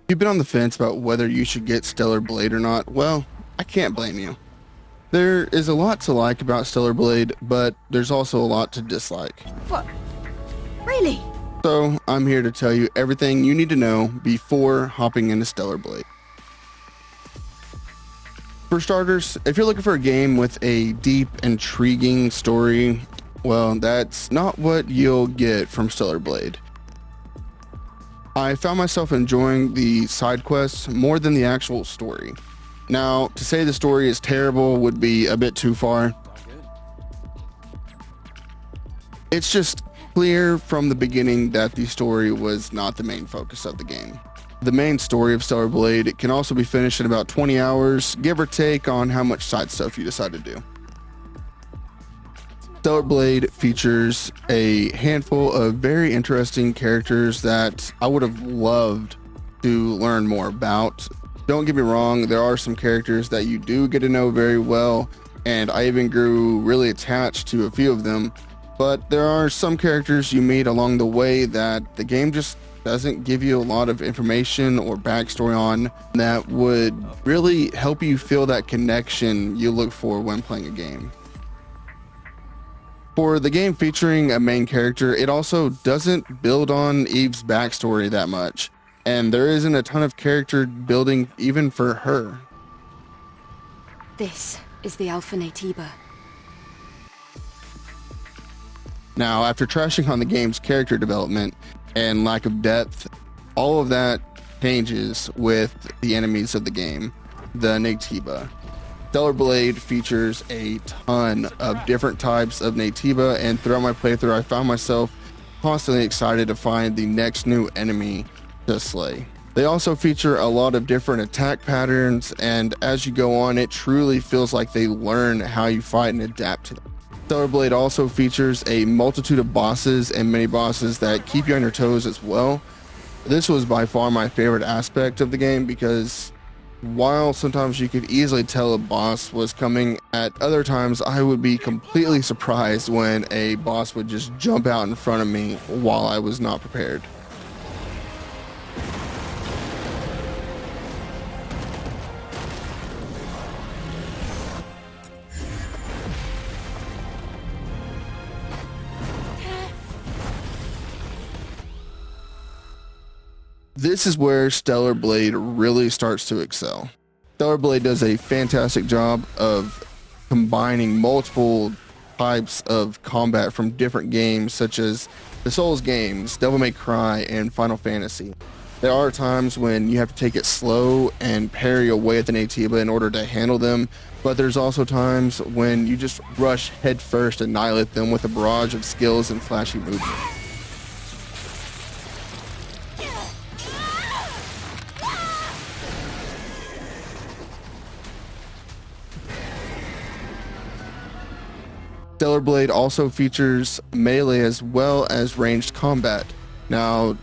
You've been on the fence about whether you should get Stellar Blade or not. Well, I can't blame you. There is a lot to like about Stellar Blade, but there's also a lot to dislike. What? Really? So I'm here to tell you everything you need to know before hopping into Stellar Blade. For starters, if you're looking for a game with a deep, intriguing story, well, that's not what you'll get from Stellar Blade. I found myself enjoying the side quests more than the actual story. Now, to say the story is terrible would be a bit too far. It's just clear from the beginning that the story was not the main focus of the game. The main story of Stellar Blade can also be finished in about 20 hours, give or take on how much side stuff you decide to do. Stellar Blade features a handful of very interesting characters that I would have loved to learn more about. Don't get me wrong, there are some characters that you do get to know very well, and I even grew really attached to a few of them, but there are some characters you meet along the way that the game just doesn't give you a lot of information or backstory on that would really help you feel that connection you look for when playing a game. For the game featuring a main character, it also doesn't build on Eve's backstory that much, and there isn't a ton of character building even for her. This is the Alpha Naytiba. Now, after trashing on the game's character development and lack of depth, all of that changes with the enemies of the game, the Naytiba. Stellar Blade features a ton of different types of Naytiba, and throughout my playthrough I found myself constantly excited to find the next new enemy to slay. They also feature a lot of different attack patterns, and as you go on it truly feels like they learn how you fight and adapt to them. Stellar Blade also features a multitude of bosses and mini bosses that keep you on your toes as well. This was by far my favorite aspect of the game because while sometimes you could easily tell a boss was coming, at other times I would be completely surprised when a boss would just jump out in front of me while I was not prepared. This is where Stellar Blade really starts to excel. Stellar Blade does a fantastic job of combining multiple types of combat from different games such as the Souls games, Devil May Cry, and Final Fantasy. There are times when you have to take it slow and parry away at the Naytiba in order to handle them, but there's also times when you just rush headfirst and annihilate them with a barrage of skills and flashy movement. Stellar Blade also features melee as well as ranged combat. Now,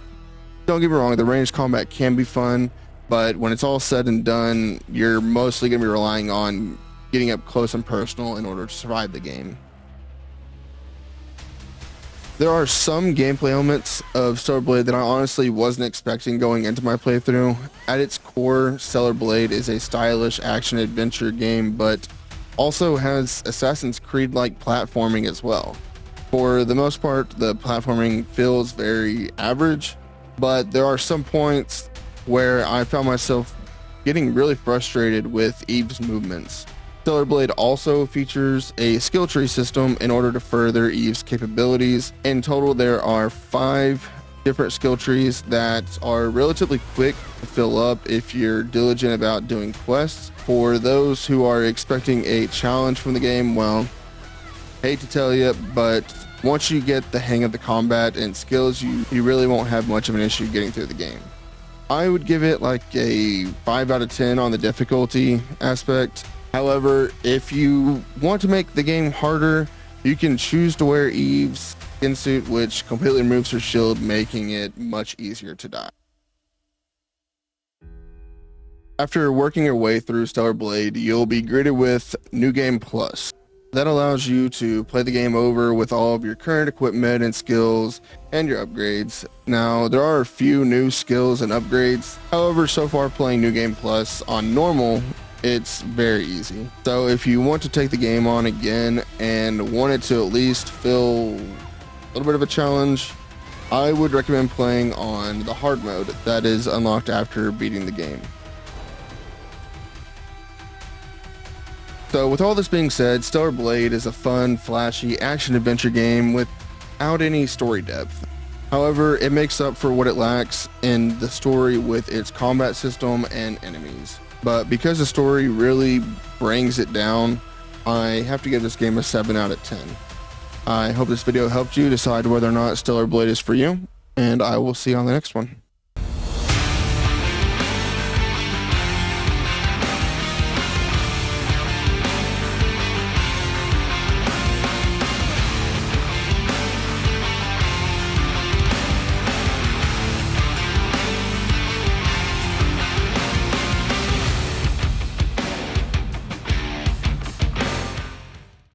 don't get me wrong, the ranged combat can be fun, but when it's all said and done, you're mostly going to be relying on getting up close and personal in order to survive the game. There are some gameplay elements of Stellar Blade that I honestly wasn't expecting going into my playthrough. At its core, Stellar Blade is a stylish action-adventure game, but also has Assassin's Creed-like platforming as well. For the most part, the platforming feels very average, but there are some points where I found myself getting really frustrated with Eve's movements. Stellar Blade also features a skill tree system in order to further Eve's capabilities. In total, there are 5 different skill trees that are relatively quick to fill up if you're diligent about doing quests. For those who are expecting a challenge from the game, well, hate to tell you, but once you get the hang of the combat and skills, you really won't have much of an issue getting through the game. I would give it like a 5 out of 10 on the difficulty aspect. However, if you want to make the game harder, you can choose to wear Eve's skin suit, which completely removes her shield, making it much easier to die. After working your way through Stellar Blade, you'll be greeted with New Game Plus. That allows you to play the game over with all of your current equipment and skills and your upgrades. Now, there are a few new skills and upgrades. However, so far playing New Game Plus on normal, it's very easy. So if you want to take the game on again and want it to at least feel a little bit of a challenge, I would recommend playing on the hard mode that is unlocked after beating the game. So with all this being said, Stellar Blade is a fun, flashy action-adventure game without any story depth. However, it makes up for what it lacks in the story with its combat system and enemies. But because the story really brings it down, I have to give this game a 7 out of 10. I hope this video helped you decide whether or not Stellar Blade is for you, and I will see you on the next one.